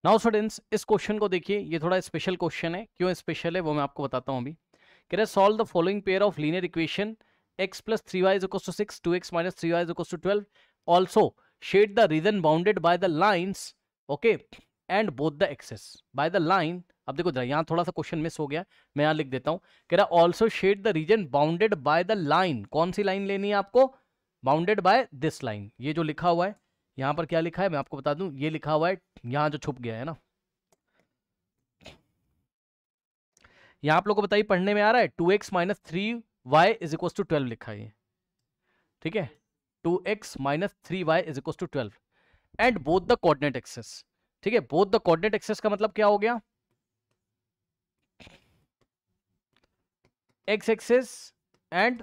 Now students, इस question को देखिए, ये थोड़ा स्पेशल क्वेश्चन है। क्यों स्पेशल है वो मैं आपको बताता हूँ अभी। कह रहे solve the following pair of linear equation x plus 3y is equals to 6, 2x minus 3y is equals to 12. Also, shade the region bounded by the lines, okay, and both the axes. By the line, अब देखो जरा यहाँ थोड़ा सा question miss हो गया, मैं यहाँ लिख देता हूँ। कह रहा also shade the region bounded by the line. कौन सी लाइन लेनी है आपको? Bounded by this line. ये जो लिखा हुआ है यहाँ पर, क्या लिखा है मैं आपको बता दूं, ये लिखा हुआ है यहाँ जो छुप गया है ना, यहाँ आप लोगों को बताइए पढ़ने में आ रहा है 2x minus 3y is equal to 12 लिखा है, ठीक है। 2x minus 3y is equal to 12 and both the coordinate axes, ठीक है। बोथ द कोऑर्डिनेट एक्सेस का मतलब क्या हो गया? x axes and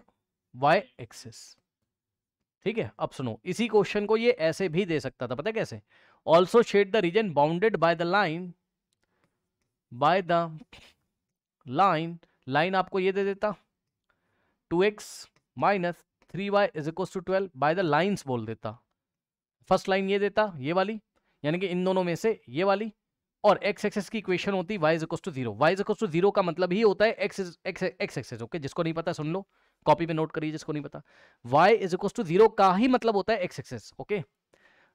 y axes, ठीक है। अब सुनो, इसी क्वेश्चन को ये ऐसे भी दे सकता था, पता है कैसे? Also shade the region bounded by the line, by the line, line आपको ये दे देता 2x minus 3y is equal to 12 by the lines बोल देता। फर्स्ट लाइन ये देता, ये वाली, यानी कि इन दोनों में से ये वाली, और x एक्सेस की इक्वेशन होती y is equal to 0। y is equal to 0 का मतलब ही होता है x एक्सेस, ओके। जिसको नहीं पता सुन लो, कॉपी पे नोट करिए जिसको नहीं पता। y इज इक्वल टू 0 का ही मतलब होता है x एक्सेस, ओके।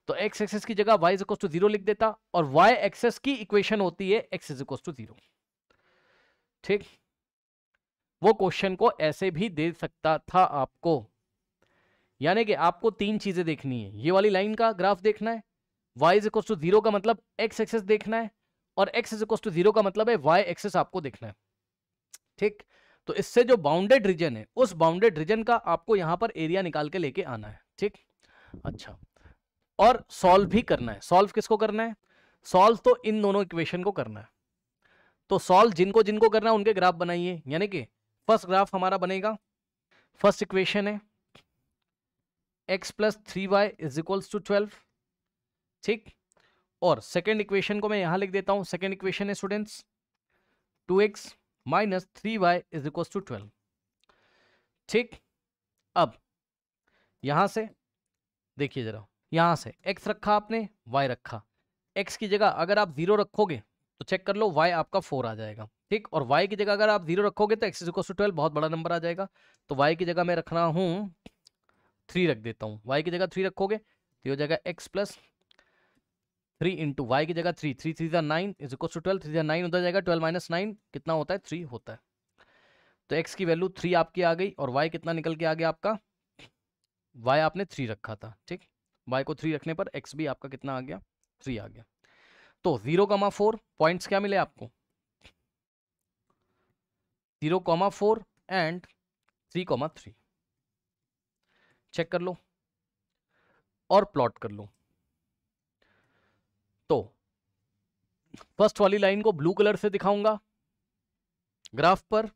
तो x एक्सेस की जगह y इज इक्वल टू 0 लिख देता, और y एक्सेस की इक्वेशन होती है x इज इक्वल टू 0, ठीक। वो क्वेश्चन को ऐसे भी दे सकता था आपको, यानी कि आपको तीन चीजें देखनी है। ये वाली लाइन का ग्राफ देखना है, y इज इक्वल टू 0 का मतलब x एक्सेस देखना है, और x इज इक्वल टू 0 का मतलब है y एक्सेस आपको देखना है, ठीक। तो इससे जो बाउंडेड रीजन है, उस बाउंडेड रीजन का आपको यहां पर एरिया निकाल के लेके आना है, ठीक। अच्छा, और सॉल्व भी करना है। सॉल्व किसको करना है? सॉल्व तो इन दोनों इक्वेशन को करना है। तो सॉल्व जिनको जिनको करना है उनके ग्राफ बनाइए, यानी कि फर्स्ट ग्राफ हमारा बनेगा, फर्स्ट इक्वेशन है x plus 3y is equals to 12, ठीक। और सेकेंड इक्वेशन को मैं यहां लिख देता हूं। सेकेंड इक्वेशन है students 2x minus 3y is equals to 12, ठीक। अब यहां से देखिए जरा, यहां से x रखा आपने, y रखा। x की जगह अगर आप 0 रखोगे तो चेक कर लो, y आपका 4 आ जाएगा, ठीक। और y की जगह अगर आप 0 रखोगे तो x इज इक्वल टू 12 बहुत बड़ा नंबर आ जाएगा। तो y की जगह मैं रख रहा हूं 3 रख देता हूं। y की जगह 3 रखोगे तो हो जाएगा x प्लस 3 इंटू वाई की जगह 3, 3 3 9 इज इक्वल टू 12, 3 9 उधर जाएगा, 12 माइनस 9 कितना होता है? 3 होता है। तो x की वैल्यू 3 आपकी आ गई, और y कितना निकल के आ गया आपका? y आपने 3 रखा था, ठीक। y को 3 रखने पर x भी आपका कितना आ गया? 3 आ गया। तो 0,4 पॉइंट्स क्या मिले आपको? 0,4 एंड 3,3। चेक कर लो और प्लॉट कर लो। तो फर्स्ट वाली लाइन को ब्लू कलर से दिखाऊंगा ग्राफ पर,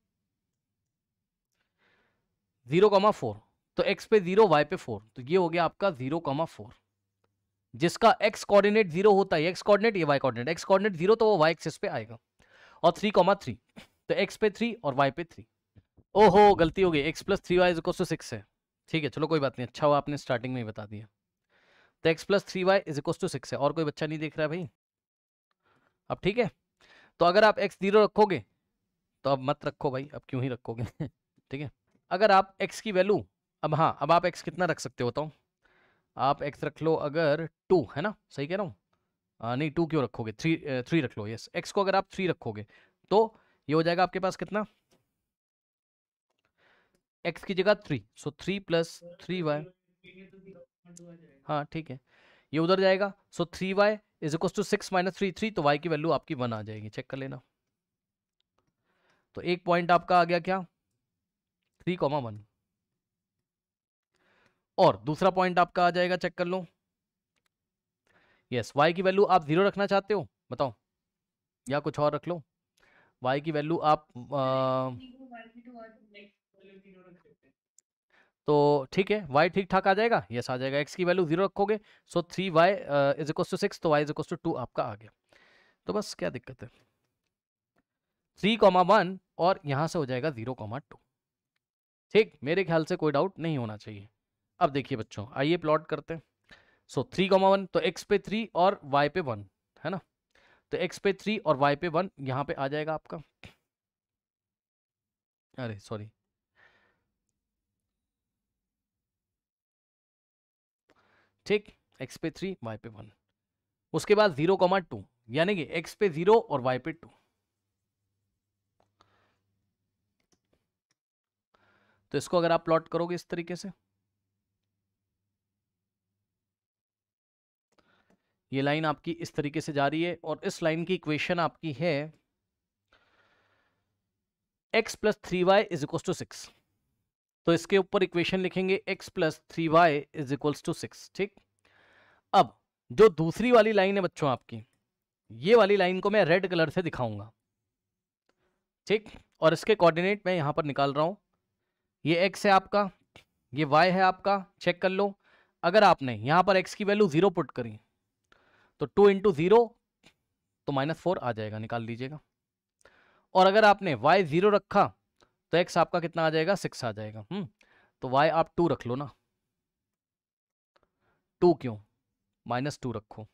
0,4, तो x पे 0, y पे 4, तो ये हो गया आपका 0,4, जिसका x कोऑर्डिनेट 0 होता है, x कोऑर्डिनेट, ये y कोऑर्डिनेट। x कोऑर्डिनेट 0 तो वो y एक्सिस पे आएगा। और 3,3, तो x पे 3 और y पे 3। ओहो गलती हो गई, x plus 3y is equal to 6 है, ठीक है। चलो कोई बात नहीं, अच्छा हुआ आपने स्टार्टिंग में ही बता दिया। तो x plus 3y is equal to 6 है। और कोई बच्चा नहीं देख रहा है भाई? अब ठीक है। तो अगर आप x 0 रखोगे तो अब मत रखो भाई, अब क्यों ही रखोगे ठीक है। अगर आप x की वैल्यू, अब हाँ, अब आप x कितना रख सकते हो बताओ? आप x रख लो अगर 2, है ना, सही कह रहा हूँ? नहीं 2 क्यों रखोगे, 3 रख लो। यस, x को अगर आप 3 रखोगे तो ये हो जाएगा आपके पास कितना? x की जगह 3, सो 3 प्लस 3y, हाँ ठीक है, ये उधर जाएगा। So 3y is equal to 6 minus 3, 3, तो y की वैल्यू आपकी 1 आ जाएगी, चेक कर लेना। तो एक पॉइंट आपका आ गया क्या? 3,1। और दूसरा पॉइंट आपका आ जाएगा, चेक कर लो। यस, y की वैल्यू आप 0 रखना चाहते हो, बताओ, या कुछ और रख लो? y की वैल्यू आप तो ठीक है, y ठीक ठाक आ जाएगा, यस आ जाएगा। x की वैल्यू 0 रखोगे, सो 3y इज इक्वल टू 6, तो y इज इक्वल टू 2 आपका आ गया। तो बस क्या दिक्कत है, 3,1 और यहां से हो जाएगा 0,2, ठीक। मेरे ख्याल से कोई डाउट नहीं होना चाहिए। अब देखिए बच्चों, आइए प्लॉट करते हैं। सो 3,1, तो x पे 3 और y पे 1, है ना। तो x पे 3 और y पे 1 यहां पे आ जाएगा आपका, अरे सॉरी, ठीक, x पे 3 y पे 1, उसके बाद 0,2 यानी कि x पे 0 और y पे 2। तो इसको अगर आप प्लॉट करोगे इस तरीके से, ये लाइन आपकी इस तरीके से जा रही है और इस लाइन की इक्वेशन आपकी है x plus 3y is equal to 6। तो इसके ऊपर इक्वेशन लिखेंगे x plus 3y is equal to 6, ठीक। अब जो दूसरी वाली लाइन है बच्चों आपकी, ये वाली लाइन को मैं रेड कलर से दिखाऊंगा, ठीक, और इसके कोऑर्डिनेट मैं यहां पर निकाल रहा हूं। ये x है आपका, ये y है आपका, चेक कर लो। अगर आपने यहां पर x की वैल्यू 0 पुट करी तो 2 इंटू 0 तो -4 आ जाएगा, निकाल लीजिएगा। और अगर आपने y 0 रखा तो x आपका कितना आ जाएगा, 6 आ जाएगा। तो y आप 2 रख लो ना, 2 क्यों, -2 रखो।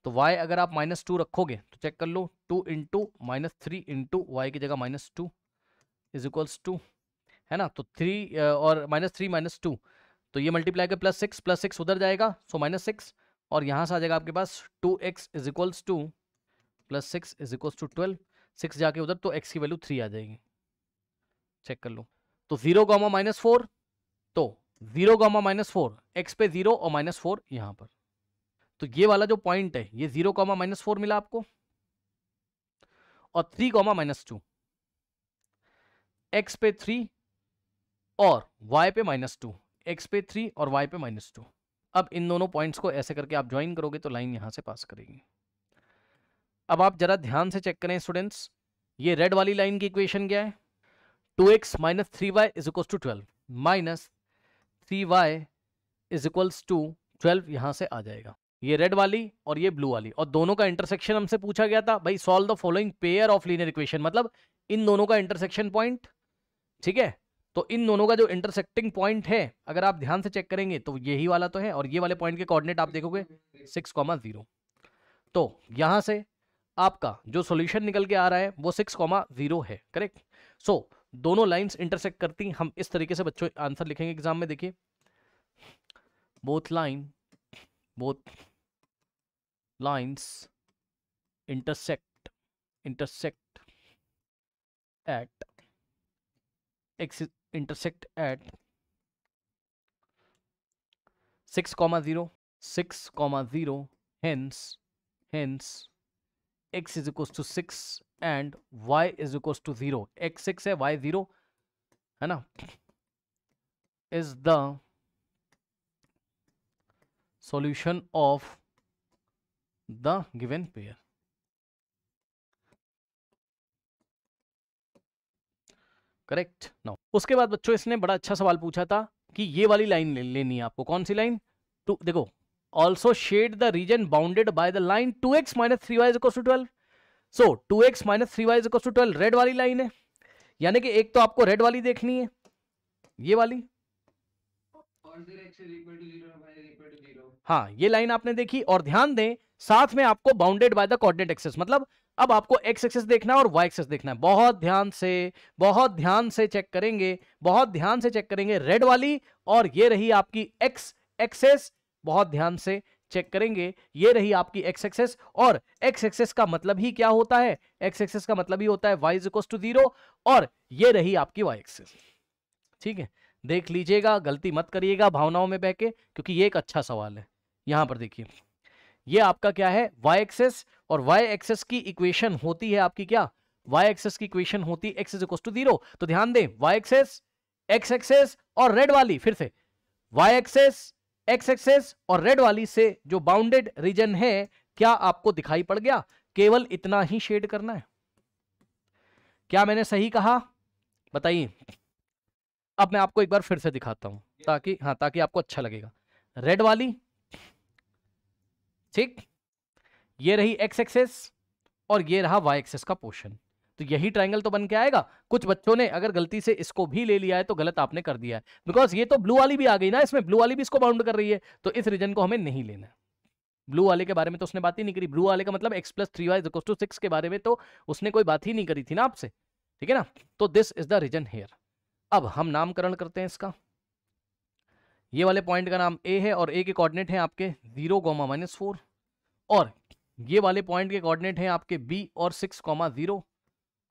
तो y अगर आप -2 रखोगे तो चेक कर लो, 2 इंटू -3 इंटू वाई की जगह -2 इज इक्वल्स टू, है ना। तो 3 और -3 -2 तो ये मल्टीप्लाई के प्लस 6 उधर जाएगा, सो -6, और यहां से आ जाएगा आपके पास 2x is equals to +6 is equals to 12, 6 जाके उधर तो x की वैल्यू 3 आ जाएगी, चेक कर लो। तो 0, -4, तो 0, -4 x पे 0 और -4 यहां पर। तो ये वाला जो पॉइंट है ये 0, -4 मिला आपको, और 3, -2 x पे 3 और y पे -2, x पे 3 और y पे -2। अब इन दोनों पॉइंट्स को ऐसे करके आप ज्वाइन करोगे तो लाइन यहां से पास करेगी। अब आप जरा ध्यान से चेक करें स्टूडेंट्स, ये रेड वाली लाइन की इक्वेशन क्या है, 2x - 3y is equal to 12 minus 3y is equals to 12 यहां से आ जाएगा। ये रेड वाली और ये ब्लू वाली, और दोनों का इंटरसेक्शन हमसे पूछा गया था भाई, solve the following pair of linear equation, मतलब इन दोनों का इंटरसेक्शन पॉइंट, ठीक है। तो इन दोनों का जो इंटरसेक्टिंग पॉइंट है अगर आप ध्यान से चेक करेंगे तो यही वाला तो है, और ये वाले पॉइंट के कोऑर्डिनेट आप देखोगे 6,0। तो यहां से आपका जो सॉल्यूशन निकल के आ रहा है वो 6,0 है, करेक्ट। सो दोनों लाइंस इंटरसेक्ट करती, हम इस तरीके से बच्चों आंसर लिखेंगे एग्जाम में, देखिए both lines intersect at x intersect at 6,0, hence x is equals to 6 and y is equals to 0, x 6 है y 0 है ना, is the solution of the given pair। Correct. Now उसके बाद बच्चों इसने बड़ा अच्छा सवाल पूछा था कि ये वाली लाइन लेनी है आपको, कौन सी लाइन, टू, देखो, also shade the region bounded by the line 2x - 3y is equal to 12। So 2x - 3y is equal to 12 red वाली लाइन है, यानी कि एक तो आपको रेड वाली देखनी है, ये वाली, हाँ ये लाइन आपने देखी, और ध्यान दें साथ में आपको bounded by the coordinate axis, मतलब अब आपको एक्स एक्सिस देखना है और वाई एक्सिस देखना है। बहुत ध्यान से चेक करेंगे, बहुत ध्यान से चेक करेंगे रेड वाली, और ये रही आपकी एक्स एक्सिस, बहुत ध्यान से चेक करेंगे, ये रही आपकी एक्स एक्सिस, और एक्स एक्सिस का मतलब ही क्या होता है, एक्स एक्सिस का मतलब ही होता है y इज इक्वल टू 0, और ये रही आपकी y एक्सिस, ठीक है। देख लीजिएगा, गलती मत करिएगा भावनाओं में बहके, क्योंकि ये एक अच्छा सवाल है। यहां पर देखिए ये आपका क्या है, y एक्सिस, और y एक्सिस की इक्वेशन होती है आपकी क्या, y एक्सिस की इक्वेशन होती है x इज इक्वल टू 0। तो ध्यान दें y एक्सिस, x एक्सिस और रेड वाली, फिर से y एक्सिस, x एक्सिस और रेड वाली से जो बाउंडेड रीजन है, क्या आपको दिखाई पड़ गया, केवल इतना ही शेड करना है। क्या मैंने सही कहा, बताइए। अब मैं आपको एक बार फिर से दिखाता हूं ताकि आपको अच्छा लगेगा। रेड वाली, ठीक, ये रही एक्स एक्सिस और ये रहा वाई एक्सिस का पोर्शन, तो यही ट्रायंगल तो बन के आएगा। कुछ बच्चों ने अगर गलती से इसको भी ले लिया है तो गलत आपने कर दिया है, बिकॉज ये तो ब्लू वाली भी आ गई ना, इसमें ब्लू वाली भी इसको बाउंड कर रही है, तो इस रीजन को हमें नहीं लेना है। ब्लू वाले के बारे में तो उसने बात ही नहीं करी। ब्लू वाले का मतलब x + 3y = 6 के बारे में तो उसने कोई बात ही नहीं करी थी ना आपसे, ठीक है ना। तो this is the region here. अब हम नामकरण करते हैं इसका। ये वाले पॉइंट का नाम ए है और ए के कोऑर्डिनेट हैं आपके 0, -4, और ये वाले पॉइंट के कोऑर्डिनेट हैं आपके बी और 6, 0,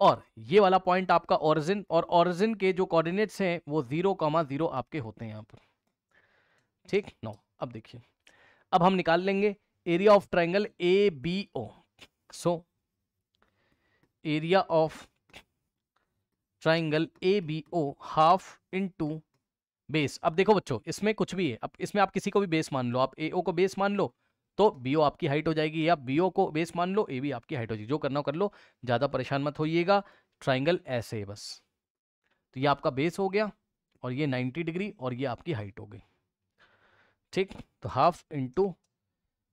और ये वाला पॉइंट आपका ओरिजिन, और ओरिजिन के जो कोऑर्डिनेट्स हैं वो 0, 0 आपके होते हैं यहाँ पर, ठीक। नो, अब देखिए, अब हम निकाल लेंगे area of triangle A B O. So area of triangle A B O half into base. अब देखो बच्चों, इसमें कुछ भी है, अब इसमें आप किसी को भी बेस मान लो, आप ए ओ को बेस मान लो तो बी ओ आपकी हाइट हो जाएगी, या बी ओ को बेस मान लो, ए भी आपकी हाइट हो जाएगी, जो करना हो कर लो, ज़्यादा परेशान मत होइएगा। ट्राइंगल ऐसे है बस। तो ये आपका बेस हो गया और ये 90 डिग्री और ये आपकी हाइट हो गई, ठीक। तो हाफ इंटू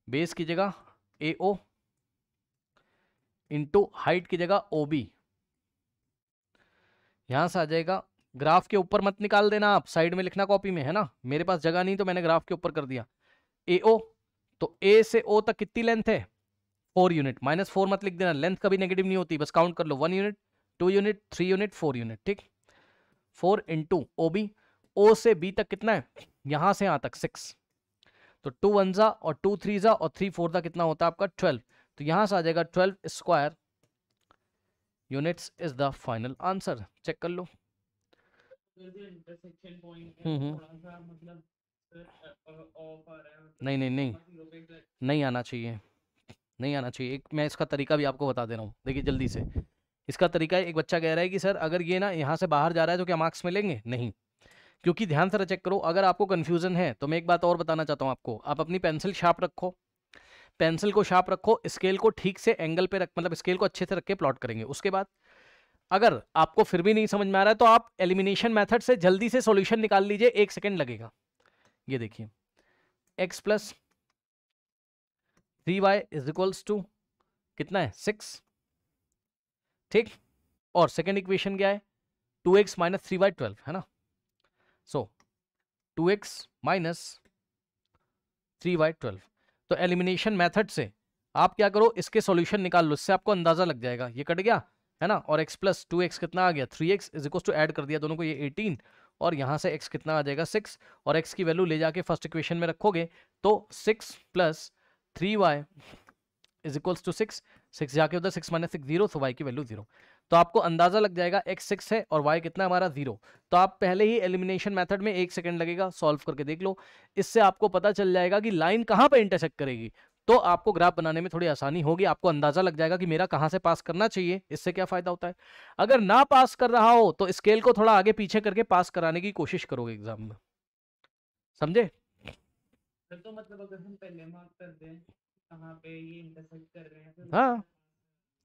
बेस की जगह ए ओ इंटू हाइट की जगह ओ बी। यहां से आ जाएगा, ग्राफ के ऊपर मत निकाल देना, आप साइड में लिखना कॉपी में, है ना। मेरे पास जगह नहीं तो मैंने ग्राफ के ऊपर कर दिया। ए ओ, तो ए से ओ तक कितनी लेंथ है, 4 यूनिट। -4 मत लिख देना, लेंथ कभी नेगेटिव नहीं होती, बस काउंट कर लो, 1 यूनिट, 2 यूनिट, 3 यूनिट, 4 यूनिट, ठीक। 4 इंटू ओ बी, ओ से बी तक कितना है, यहां से यहां तक 6, तो 2 1 जा और 2 3 जा और 3 4 जा कितना होता है आपका 12। तो यहां से आ जाएगा 12 square units is the final answer. Check कर लो। इंटरसेक्शन पॉइंट हम्म। थोड़ा सा मतलब ऑफ आ रहा है, नहीं नहीं नहीं, नहीं आना चाहिए, नहीं आना चाहिए। एक मैं इसका तरीका भी आपको बता दे रहा हूँ, देखिए जल्दी से। इसका तरीका है, एक बच्चा कह रहा है कि सर अगर ये ना यहाँ से बाहर जा रहा है तो क्या मार्क्स मिलेंगे, नहीं। क्योंकि ध्यान से चेक करो, अगर आपको कंफ्यूजन है तो मैं एक बात और बताना चाहता हूँ आपको, आप अपनी पेंसिल शार्प रखो, पेंसिल को शार्प रखो, स्केल को ठीक से एंगल पे रख, मतलब स्केल को अच्छे से रख के प्लॉट करेंगे। उसके बाद अगर आपको फिर भी नहीं समझ में आ रहा है तो आप एलिमिनेशन मेथड से जल्दी से सॉल्यूशन निकाल लीजिए, 1 सेकंड लगेगा। ये देखिए, x + 3y = कितना है, 6, ठीक। और सेकेंड इक्वेशन क्या है, 2x - 3y 12, है ना। सो 2x - 3y 12। तो एलिमिनेशन मेथड से आप क्या करो, इसके सॉल्यूशन निकाल लो, इससे आपको अंदाजा लग जाएगा। ये कट गया, है ना, और x + 2x कितना आ गया, 3x = ऐड कर दिया दोनों को, ये 18, और यहाँ से x कितना आ जाएगा 6, और x की वैल्यू ले जाके फर्स्ट इक्वेशन में रखोगे तो 6 + 3y = 6, 6 जाके उधर 6 - 6 0, तो y की वैल्यू 0। तो आपको अंदाजा लग जाएगा x 6 है और y कितना हमारा 0। तो आप पहले ही एलिमिनेशन मेथड में 1 सेकंड लगेगा, सॉल्व करके देख लो। इससे आपको पता चल जाएगा कि लाइन कहाँ पे इंटरसेक्ट करेगी, तो आपको ग्राफ बनाने में थोड़ी आसानी होगी, आपको अंदाजा लग जाएगा कि मेरा कहाँ से पास करना चाहिए। इससे क्या फायदा होता है, अगर ना पास कर रहा हो तो स्केल को थोड़ा आगे पीछे करके पास कराने की कोशिश करोगे एग्जाम में, समझे। तो मतलब अगर हम पहले मार्क कर दें कहाँ पे ये इंटरसेक्ट कर रहे हैं, फिर हाँ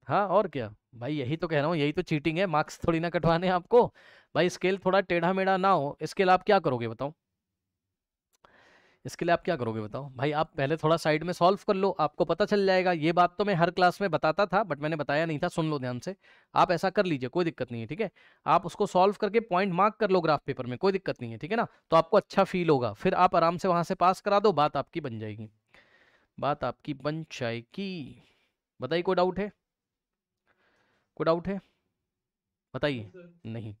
हाँ, और क्या भाई, यही तो कह रहा हूँ, यही तो चीटिंग है, मार्क्स थोड़ी ना कटवाने हैं आपको। भाई स्केल थोड़ा टेढ़ा मेढ़ा ना हो, इसके लिए आप क्या करोगे बताओ, इसके लिए आप क्या करोगे बताओ भाई, आप पहले थोड़ा साइड में सॉल्व कर लो, आपको पता चल जाएगा। ये बात तो मैं हर क्लास में बताता था बट मैंने बताया नहीं था, सुन लो ध्यान से। आप ऐसा कर लीजिए, कोई दिक्कत नहीं है, ठीक है। आप उसको सॉल्व करके पॉइंट मार्क कर लो ग्राफ पेपर में, कोई दिक्कत नहीं है, ठीक है ना। तो आपको अच्छा फील होगा, फिर आप आराम से वहां से पास करा दो, बात आपकी बन जाएगी, बात आपकी बन जाएगी। बताइए, कोई डाउट है, कोई डाउट है, बताइए। नहीं